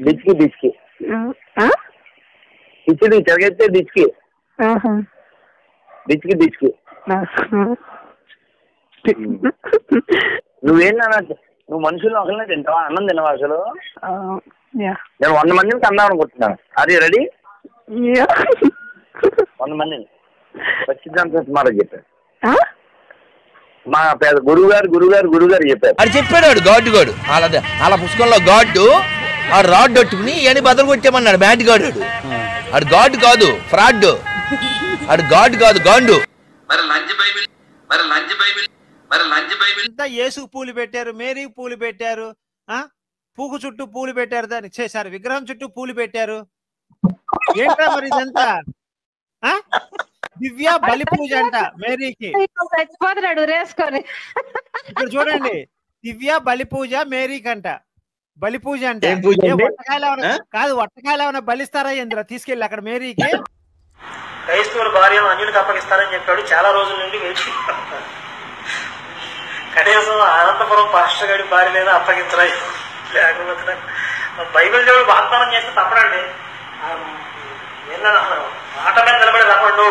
డిచ్కి డిచ్కి ఇచ్చి చెరగెత్తే డిచ్కి డిచ్కి డిచ్కి. నువ్వేంటన్నా నువ్వు మనుషులు ఒకరినే తింటావా? అన్నం తినవా అసలు? నేను 100 మందిని కన్నా అనుకుంటున్నాను. అది రెడీ 100 మందిని సచ్చిదానంద చెప్పారు. మా పేద గురుగారు చెప్పారు. అది చెప్పాడు వాడు గాడు అలా పుస్తకంలో గాడ్డు ఆ రాడ్ పట్టుకుని అని బదులు కొట్టేమన్నాడు. బ్యాట్ గాడు ఆడు గాడ్ కాదు, ఫ్రాడ్. ఆడు గాడ్ కాదు, గాండు. అంతా యేసుకు పూలు పెట్టారు, మేరీకి పూలు పెట్టారు, పూకు చుట్టూ పూలు పెట్టారు, దానికి చేశారు విగ్రహం చుట్టూ పూలు పెట్టారు. ఏంటా మరి ఇదంతా? దివ్య బలి పూజ అంట మేరీకి. ఇక్కడ చూడండి, దివ్య బలి పూజ మేరీకి అంట. బలి పూజ అంటే కాదు, వట్టకాయలు ఏమైనా బలిస్తారా ఇంద్ర తీసుకెళ్ళి అక్కడ మేరీకి? క్రైస్తవుల భార్యను అన్యులకు అప్పగిస్తారని చెప్పాడు. చాలా రోజుల నుండి వేచి కనీసం అనంతపురం పాస్టర్ గారి భార్యలైనా అప్పగించరా, లేకపోతే బైబిల్ దేవుడు వాగ్దానం చేస్తే తప్పడండి. మాట మీద నిలబడి తప్పడు.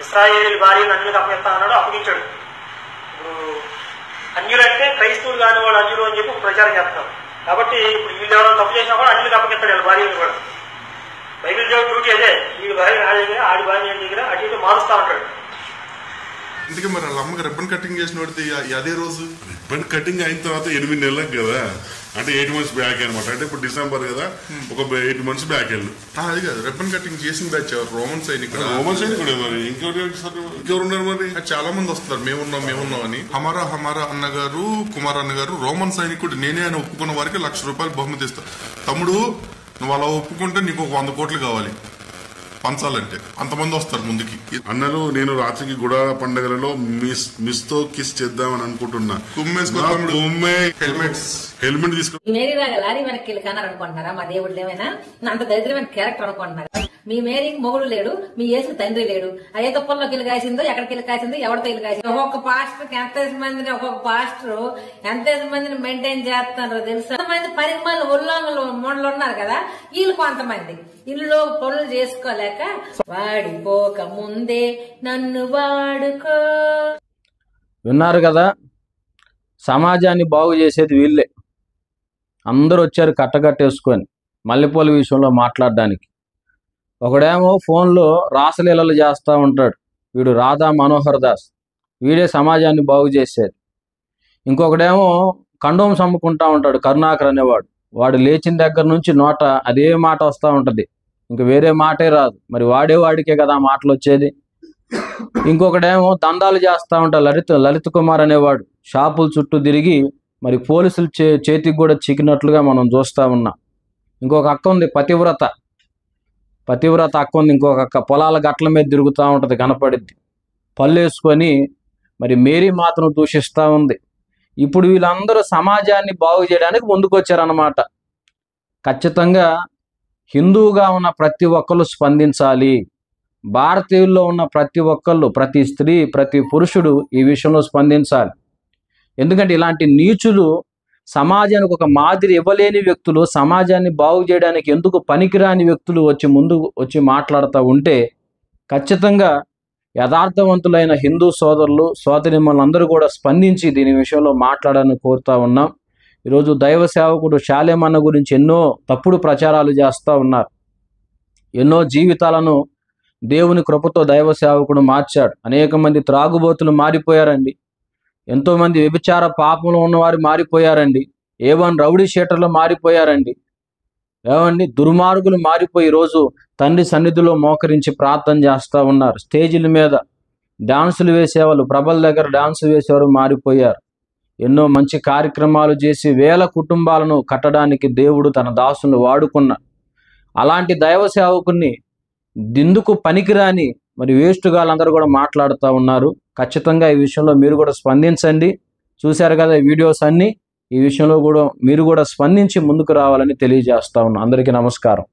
ఇశ్రాయేలు భార్యను అన్యులకు అప్పగిస్తా అన్నాడు, అప్పగించాడు. ఇప్పుడు అన్యులంటే క్రైస్తవులు కాని వాళ్ళు అన్యులు అని చెప్పి ప్రచారం చేస్తున్నారు. కాబట్టి ఇప్పుడు వీళ్ళు ఎవరైనా తప్పు చేసినా కూడా అన్యులకు అప్పగిస్తాడు వాళ్ళ భార్యను కూడా. బైబిల్ దేవుడు డ్యూటీ అదే, వీడి భార్య నా దగ్గర, ఆడి భార్య దగ్గర అటు ఇటు మారుస్తా ఉంటాడు. అందుకే మరి వాళ్ళ అమ్మకి రిబ్బన్ కటింగ్ చేసిన వాడితే అదే రోజు రిబ్బన్ కటింగ్ అయిన తర్వాత 8 నెలలకు కదా, అంటే 8 months బ్యాక్ అనమాట. అంటే ఇప్పుడు డిసెంబర్ కదా, ఒక 8 months బ్యాక్ వెళ్ళు. అది కాదు, రిబ్బన్ కటింగ్ చేసిన బ్యాచ్ రోమన్ సైనికుడు. రోమన్ సైనికుడు మరి ఇంకెవరున్నారు మరి? చాలా మంది వస్తున్నారు, మేమున్నాం అని. హమారా అన్నగారు, కుమార్ అన్నగారు రోమన్ సైనికుడు నేనే అని ఒప్పుకున్న వారికి ₹1,00,000 బహుమతి ఇస్తా. తమ్ముడు నువ్వు అలా ఒప్పుకుంటే నీకు ఒక 100 కోట్లు కావాలి పంచాలంటే. అంతమంది వస్తారు ముందుకి. అన్నలు నేను రాత్రికి గుడా పండుగలలో మిస్ తో కిస్ చేద్దామని అనుకుంటున్నా. హెల్మెట్ తీసుకో. మేరీ లాగా లారీ వెనక్కి కన్నారనుకుంటున్నారా? మా దేవుడు ఏమైనా అంత దరిద్రమైన క్యారెక్టర్ అనుకుంటున్నారా? మీ మేరీకి మొగుడు లేడు, మీ యేసుకు తండ్రి లేడు. అయ్యే తుప్పల్లోకి వెళ్ళి కాసిందో, ఎక్కడికి వెళ్ళి కాసిందో, ఎవరితో వెళ్ళి కాసిందో. ఒక్కొక్క పాస్టర్ ఎంత మందిని మెయింటైన్ చేస్తున్నారో తెలుసా? మంది పరిమాణాలు ఉల్లంఘనలు మూడలు ఉన్నారు కదా, వీళ్ళు కొంతమంది ఇల్లు పనులు చేసుకోలేక వాడిపోక ముందే నన్ను వాడుకో. విన్నారు కదా, సమాజాన్ని బాగు చేసేది వీళ్ళే. అందరూ వచ్చారు కట్టకట్టేసుకొని మల్లెపూల విషయంలో మాట్లాడడానికి. ఒకడేమో ఫోన్లో రాసలీలలు చేస్తూ ఉంటాడు, వీడు రాధా మనోహర్ దాస్, వీడే సమాజాన్ని బాగు చేసేది. ఇంకొకడేమో కండోమ్స్ అమ్ముకుంటా ఉంటాడు, కరుణాకర్ అనేవాడు. వాడు లేచిన దగ్గర నుంచి నోట అదే మాట వస్తూ ఉంటుంది, ఇంక వేరే మాటే రాదు. మరి వాడికే కదా మాటలు వచ్చేది. ఇంకొకడేమో దందాలు చేస్తూ ఉంటాడు, లలిత్ కుమార్ అనేవాడు. షాపుల చుట్టూ తిరిగి మరి పోలీసులు చేతికి కూడా చిక్కినట్లుగా మనం చూస్తూ ఉన్నాం. ఇంకొక అక్క ఉంది పతివ్రత అక్క ఉంది. ఇంకొక అక్క పొలాల గట్ల మీద తిరుగుతూ ఉంటుంది, కనపడిద్ది, పళ్ళు వేసుకొని. మరి మేరీ మాతను దూషిస్తూ ఉంది. ఇప్పుడు వీళ్ళందరూ సమాజాన్ని బాగు చేయడానికి ముందుకొచ్చారన్నమాట. ఖచ్చితంగా హిందువుగా ఉన్న ప్రతి ఒక్కళ్ళు స్పందించాలి. భారతీయుల్లో ఉన్న ప్రతి ఒక్కళ్ళు, ప్రతి స్త్రీ, ప్రతి పురుషుడు ఈ విషయంలో స్పందించాలి. ఎందుకంటే ఇలాంటి నీచులు, సమాజానికి ఒక మాదిరి ఇవ్వలేని వ్యక్తులు, సమాజాన్ని బాగు చేయడానికి ఎందుకు పనికిరాని వ్యక్తులు వచ్చి మాట్లాడుతూ ఉంటే ఖచ్చితంగా యథార్థవంతులైన హిందూ సోదరులు, సోదరిమణులు అందరూ కూడా స్పందించి దీని విషయంలో మాట్లాడాలని కోరుతూ ఉన్నాం. ఈరోజు దైవ సేవకుడు శాలేమన్న గురించి ఎన్నో తప్పుడు ప్రచారాలు చేస్తూ ఉన్నారు. ఎన్నో జీవితాలను దేవుని కృపతో దైవ సేవకుడు మార్చాడు. అనేక మంది త్రాగుబోతులు మారిపోయారండి. ఎంతోమంది వ్యభిచార పాపంలో ఉన్నవారు మారిపోయారండి. A1 rowdy షీటర్లు మారిపోయారండి. ఏమండి దుర్మార్గులు మారిపోయి ఈరోజు తండ్రి సన్నిధిలో మోకరించి ప్రార్థన చేస్తూ ఉన్నారు. స్టేజీల మీద డాన్సులు వేసేవాళ్ళు, ప్రభల దగ్గర డాన్స్ వేసేవారు మారిపోయారు. ఎన్నో మంచి కార్యక్రమాలు చేసి వేల కుటుంబాలను కట్టడానికి దేవుడు తన దాసులను వాడుకున్నారు. అలాంటి దైవ సేవకుని దిందుకు పనికిరాని మరి వేస్టుగాళ్ళందరూ కూడా మాట్లాడుతూ ఉన్నారు. ఖచ్చితంగా ఈ విషయంలో మీరు కూడా స్పందించండి. చూశారు కదా ఈ వీడియోస్ అన్నీ, ఈ విషయంలో కూడా మీరు కూడా స్పందించి ముందుకు రావాలని తెలియజేస్తా ఉన్నాను. అందరికీ నమస్కారం.